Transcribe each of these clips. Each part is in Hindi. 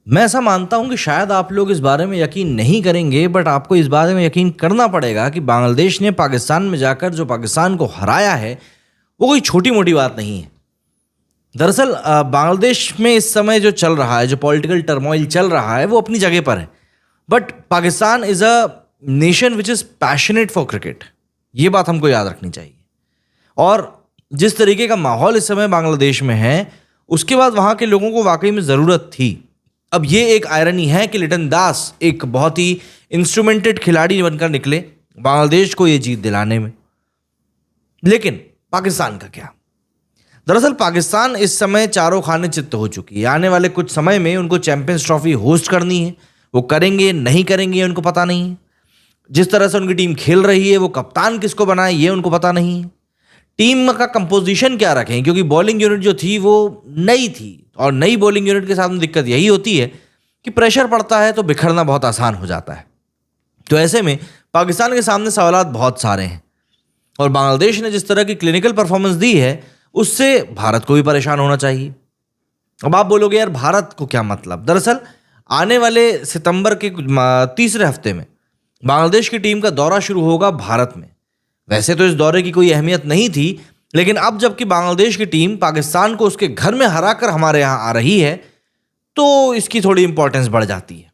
मैं ऐसा मानता हूं कि शायद आप लोग इस बारे में यकीन नहीं करेंगे, बट आपको इस बारे में यकीन करना पड़ेगा कि बांग्लादेश ने पाकिस्तान में जाकर जो पाकिस्तान को हराया है वो कोई छोटी मोटी बात नहीं है। दरअसल बांग्लादेश में इस समय जो चल रहा है, जो पॉलिटिकल टर्मोइल चल रहा है, वो अपनी जगह पर है, but Pakistan is a nation which is passionate for cricket. ये बात हमको याद रखनी चाहिए। और जिस तरीके का माहौल इस समय बांग्लादेश में है, उसके बाद वहाँ के लोगों को वाकई में ज़रूरत थी। अब ये एक आयरनी है कि लिटन दास एक बहुत ही इंस्ट्रूमेंटेड खिलाड़ी बनकर निकले बांग्लादेश को ये जीत दिलाने में। लेकिन पाकिस्तान का क्या? दरअसल पाकिस्तान इस समय चारों खाने चित्त हो चुकी है। आने वाले कुछ समय में उनको चैंपियंस ट्रॉफी होस्ट करनी है। वो करेंगे नहीं करेंगे उनको पता नहीं है। जिस तरह से उनकी टीम खेल रही है, वो कप्तान किसको बनाए ये उनको पता नहीं है। टीम का कंपोजिशन क्या रखें, क्योंकि बॉलिंग यूनिट जो थी वो नई थी, और नई बॉलिंग यूनिट के साथ दिक्कत यही होती है कि प्रेशर पड़ता है तो बिखरना बहुत आसान हो जाता है। तो ऐसे में पाकिस्तान के सामने सवालात बहुत सारे हैं, और बांग्लादेश ने जिस तरह की क्लिनिकल परफॉर्मेंस दी है उससे भारत को भी परेशान होना चाहिए। अब आप बोलोगे यार भारत को क्या मतलब? दरअसल आने वाले सितंबर के तीसरे हफ्ते में बांग्लादेश की टीम का दौरा शुरू होगा भारत में। वैसे तो इस दौरे की कोई अहमियत नहीं थी, लेकिन अब जबकि बांग्लादेश की टीम पाकिस्तान को उसके घर में हराकर हमारे यहाँ आ रही है, तो इसकी थोड़ी इंपॉर्टेंस बढ़ जाती है।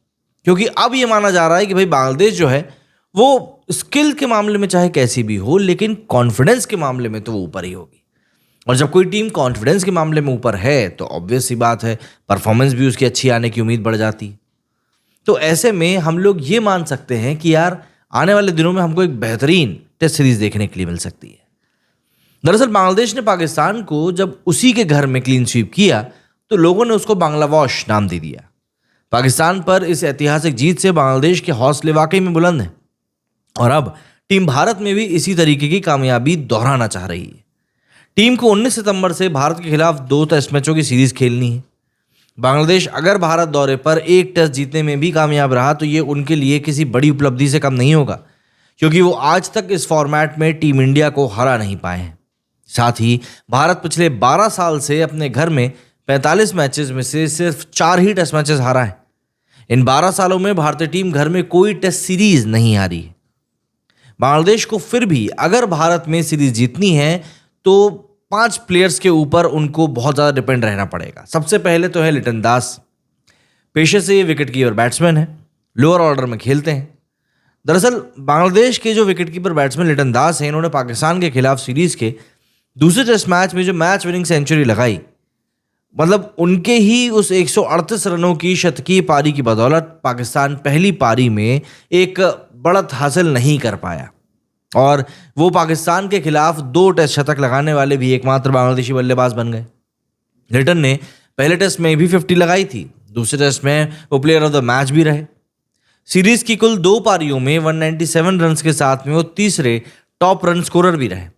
क्योंकि अब ये माना जा रहा है कि भाई बांग्लादेश जो है वो स्किल के मामले में चाहे कैसी भी हो, लेकिन कॉन्फिडेंस के मामले में तो वो ऊपर ही होगी। और जब कोई टीम कॉन्फिडेंस के मामले में ऊपर है तो ऑब्वियस सी बात है, परफॉर्मेंस भी उसकी अच्छी आने की उम्मीद बढ़ जाती है। तो ऐसे में हम लोग ये मान सकते हैं कि यार आने वाले दिनों में हमको एक बेहतरीन टेस्ट सीरीज देखने के लिए मिल सकती है। दरअसल बांग्लादेश ने पाकिस्तान को जब उसी के घर में क्लीन स्वीप किया तो लोगों ने उसको बांग्लावॉश नाम दे दिया। पाकिस्तान पर इस ऐतिहासिक जीत से बांग्लादेश के हौसले वाकई में बुलंद हैं, और अब टीम भारत में भी इसी तरीके की कामयाबी दोहराना चाह रही है। टीम को 19 सितंबर से भारत के खिलाफ 2 टेस्ट मैचों की सीरीज खेलनी है। बांग्लादेश अगर भारत दौरे पर एक टेस्ट जीतने में भी कामयाब रहा तो ये उनके लिए किसी बड़ी उपलब्धि से कम नहीं होगा, क्योंकि वो आज तक इस फॉर्मेट में टीम इंडिया को हरा नहीं पाए हैं। साथ ही भारत पिछले 12 साल से अपने घर में 45 मैचेस में से सिर्फ 4 ही टेस्ट मैचेस हारा है। इन 12 सालों में भारतीय टीम घर में कोई टेस्ट सीरीज नहीं हारी है। बांग्लादेश को फिर भी अगर भारत में सीरीज जीतनी है तो 5 प्लेयर्स के ऊपर उनको बहुत ज़्यादा डिपेंड रहना पड़ेगा। सबसे पहले तो है लिटन दास। पेशे से ये विकेट कीपर बैट्समैन है, लोअर ऑर्डर में खेलते हैं। दरअसल बांग्लादेश के जो विकेट कीपर बैट्समैन लिटन दास हैं, इन्होंने पाकिस्तान के खिलाफ सीरीज के दूसरे टेस्ट मैच में जो मैच विनिंग सेंचुरी लगाई, मतलब उनके ही उस 138 रनों की शतकीय पारी की बदौलत पाकिस्तान पहली पारी में एक बढ़त हासिल नहीं कर पाया, और वो पाकिस्तान के खिलाफ 2 टेस्ट शतक लगाने वाले भी एकमात्र बांग्लादेशी बल्लेबाज बन गए। लिटन ने पहले टेस्ट में भी 50 लगाई थी, दूसरे टेस्ट में वो प्लेयर ऑफ द मैच भी रहे। सीरीज की कुल 2 पारियों में 197 रन के साथ में वो तीसरे टॉप रन स्कोरर भी रहे।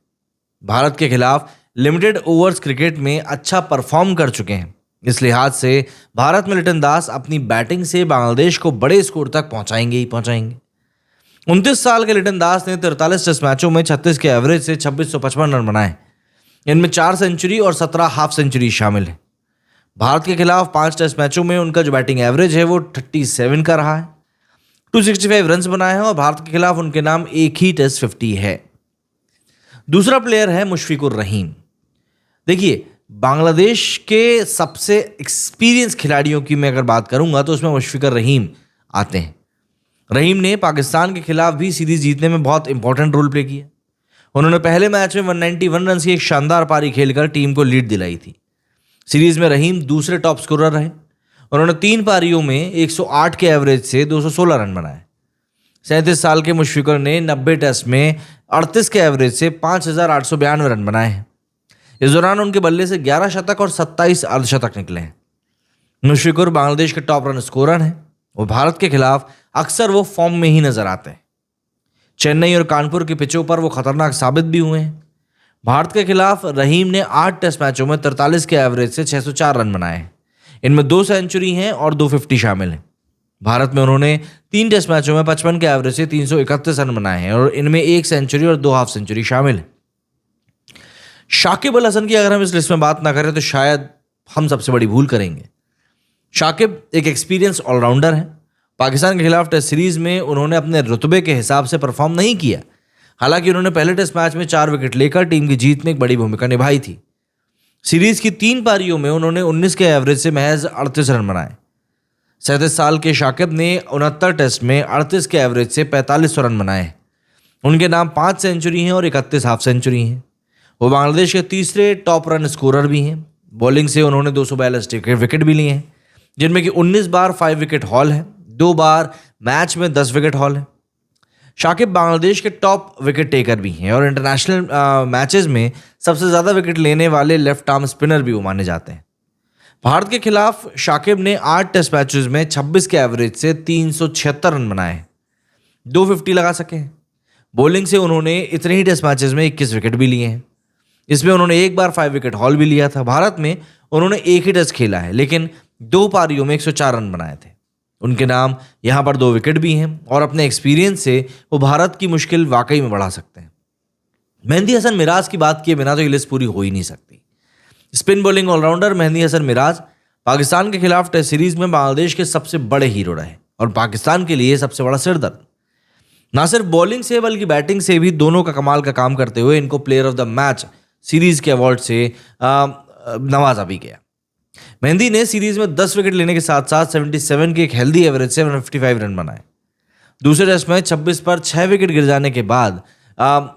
भारत के खिलाफ लिमिटेड ओवर्स क्रिकेट में अच्छा परफॉर्म कर चुके हैं। इस लिहाज से भारत में लिटन दास अपनी बैटिंग से बांग्लादेश को बड़े स्कोर तक पहुंचाएंगे ही पहुंचाएंगे। 29 साल के लिटन दास ने 43 टेस्ट मैचों में 36 के एवरेज से 2655 रन बनाए। इनमें 4 सेंचुरी और 17 हाफ सेंचुरी शामिल है। भारत के खिलाफ 5 टेस्ट मैचों में उनका जो बैटिंग एवरेज है वो 37 का रहा है। 265 रन बनाए हैं, और भारत के खिलाफ उनके नाम एक ही टेस्ट 50 है। दूसरा प्लेयर है मुशफिकुर रहीम। देखिए, बांग्लादेश के सबसे एक्सपीरियंस खिलाड़ियों की मैं अगर बात करूंगा तो उसमें मुशफिकुर रहीम आते हैं। रहीम ने पाकिस्तान के खिलाफ भी सीरीज जीतने में बहुत इंपॉर्टेंट रोल प्ले किया। उन्होंने पहले मैच में 191 रन की एक शानदार पारी खेलकर टीम को लीड दिलाई थी। सीरीज में रहीम दूसरे टॉप स्कोरर रहे। उन्होंने 3 पारियों में 108 के एवरेज से 216 रन बनाए। 37 साल के मुशफिकुर ने 90 टेस्ट में 38 के एवरेज से 5892 रन बनाए हैं। इस दौरान उनके बल्ले से 11 शतक और 27 अर्धशतक निकले हैं। मुशफिकुर बांग्लादेश के टॉप रन स्कोरर हैं, और भारत के खिलाफ अक्सर वो फॉर्म में ही नजर आते हैं। चेन्नई और कानपुर के पिचों पर वो खतरनाक साबित भी हुए हैं। भारत के खिलाफ रहीम ने 8 टेस्ट मैचों में 43 के एवरेज से 604 रन बनाए हैं। इनमें 2 सेंचुरी हैं और 250 शामिल हैं। भारत में उन्होंने 3 टेस्ट मैचों में 55 के एवरेज से 331 रन बनाए हैं, और इनमें 1 सेंचुरी और 2 हाफ सेंचुरी शामिल है। शाकिब अल हसन की अगर हम इस लिस्ट में बात ना करें तो शायद हम सबसे बड़ी भूल करेंगे। शाकिब एक एक्सपीरियंस ऑलराउंडर हैं। पाकिस्तान के खिलाफ टेस्ट सीरीज में उन्होंने अपने रुतबे के हिसाब से परफॉर्म नहीं किया। हालांकि उन्होंने पहले टेस्ट मैच में 4 विकेट लेकर टीम की जीत में एक बड़ी भूमिका निभाई थी। सीरीज की 3 पारियों में उन्होंने 19 के एवरेज से महज 38 रन बनाए। 37 साल के शाकिब ने 69 टेस्ट में 38 के एवरेज से 45 रन बनाए। उनके नाम 5 सेंचुरी हैं और 31 हाफ सेंचुरी हैं। वो बांग्लादेश के तीसरे टॉप रन स्कोरर भी हैं। बॉलिंग से उन्होंने 242 विकेट भी लिए हैं, जिनमें कि 19 बार 5 विकेट हॉल है, 2 बार मैच में 10 विकेट हॉल है। शाकिब बांग्लादेश के टॉप विकेट टेकर भी हैं और इंटरनेशनल मैचेस में सबसे ज़्यादा विकेट लेने वाले लेफ्ट आर्म स्पिनर भी वो माने जाते हैं। भारत के खिलाफ शाकिब ने 8 टेस्ट मैचेस में 26 के एवरेज से 376 रन बनाए, 250 लगा सके हैं। बॉलिंग से उन्होंने इतने ही टेस्ट मैचेस में 21 विकेट भी लिए हैं। इसमें उन्होंने 1 बार 5 विकेट हॉल भी लिया था। भारत में उन्होंने एक ही टेस्ट खेला है, लेकिन 2 पारियों में 104 रन बनाए थे। उनके नाम यहाँ पर 2 विकेट भी हैं और अपने एक्सपीरियंस से वो भारत की मुश्किल वाकई में बढ़ा सकते हैं। मेहंदी हसन मिराज की बात किए बिना तो ये लिस्ट पूरी हो ही नहीं सकती। Spin bowling allrounder Mehidy Hasan Miraz Pakistan के खिलाफ टेस्ट सीरीज में बांग्लादेश के सबसे बड़े हीरो रहे और पाकिस्तान के लिए सबसे बड़ा सिरदर्द। ना सिर्फ बॉलिंग से बल्कि बैटिंग से भी दोनों का कमाल का काम करते हुए इनको player of the match series के अवार्ड से नवाजा भी गया। मेहंदी ने सीरीज में 10 विकेट लेने के साथ साथ 77 के एक हेल्दी एवरेज से 155 रन बनाए। दूसरे टेस्ट में 26 पर 6 विकेट गिर जाने के बाद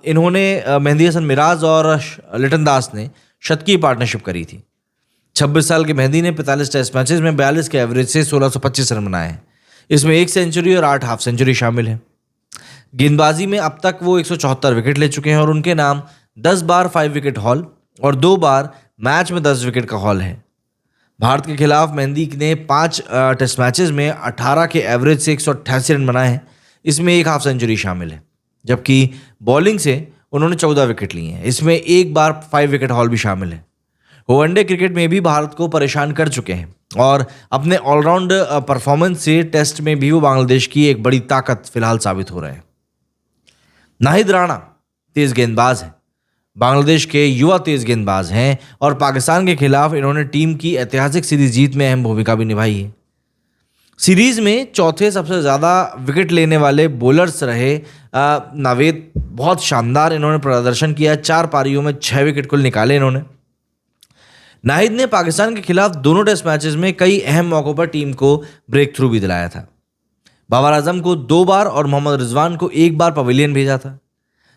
इन्होंने मेहंदी हसन मिराज और लिटन दास ने शतकीय पार्टनरशिप करी थी। 26 साल के मेहंदी ने 45 टेस्ट मैचेस में 42 के एवरेज से 1625 रन बनाए हैं। इसमें 1 सेंचुरी और 8 हाफ सेंचुरी शामिल है। गेंदबाजी में अब तक वो 174 विकेट ले चुके हैं और उनके नाम 10 बार 5 विकेट हॉल और 2 बार मैच में 10 विकेट का हॉल है। भारत के खिलाफ मेहंदी ने 5 टेस्ट मैचेस में 18 के एवरेज से 188 रन बनाए हैं। इसमें 1 हाफ सेंचुरी शामिल है, जबकि बॉलिंग से उन्होंने 14 विकेट लिए हैं। इसमें 1 बार 5 विकेट हॉल भी शामिल है। वो वनडे क्रिकेट में भी भारत को परेशान कर चुके हैं और अपने ऑलराउंड परफॉर्मेंस से टेस्ट में भी वो बांग्लादेश की एक बड़ी ताकत फिलहाल साबित हो रहे हैं। नाहिद राणा तेज गेंदबाज हैं, बांग्लादेश के युवा तेज गेंदबाज हैं और पाकिस्तान के खिलाफ इन्होंने टीम की ऐतिहासिक सीरीज जीत में अहम भूमिका भी निभाई है। सीरीज में चौथे सबसे ज़्यादा विकेट लेने वाले बॉलर्स रहे नावेद, बहुत शानदार इन्होंने प्रदर्शन किया। 4 पारियों में 6 विकेट कुल निकाले इन्होंने। नाहिद ने पाकिस्तान के खिलाफ दोनों टेस्ट मैचेस में कई अहम मौक़ों पर टीम को ब्रेक थ्रू भी दिलाया था। बाबर आजम को 2 बार और मोहम्मद रिजवान को 1 बार पवेलियन भेजा था।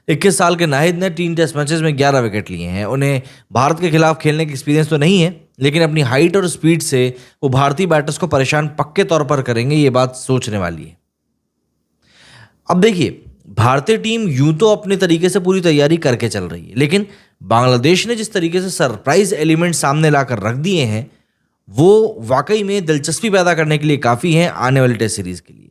21 साल के नाहिद ने 3 टेस्ट मैचेस में 11 विकेट लिए हैं। उन्हें भारत के खिलाफ खेलने की एक्सपीरियंस तो नहीं है, लेकिन अपनी हाइट और स्पीड से वो भारतीय बैटर्स को परेशान पक्के तौर पर करेंगे, ये बात सोचने वाली है। अब देखिए, भारतीय टीम यूं तो अपने तरीके से पूरी तैयारी करके चल रही है, लेकिन बांग्लादेश ने जिस तरीके से सरप्राइज एलिमेंट सामने लाकर रख दिए हैं वो वाकई में दिलचस्पी पैदा करने के लिए काफ़ी हैं आने वाली टेस्ट सीरीज के लिए।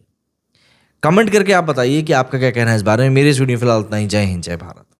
कमेंट करके आप बताइए कि आपका क्या कहना है इस बारे में। मेरे इस वीडियो फिलहाल इतना ही। जय हिंद, जय भारत।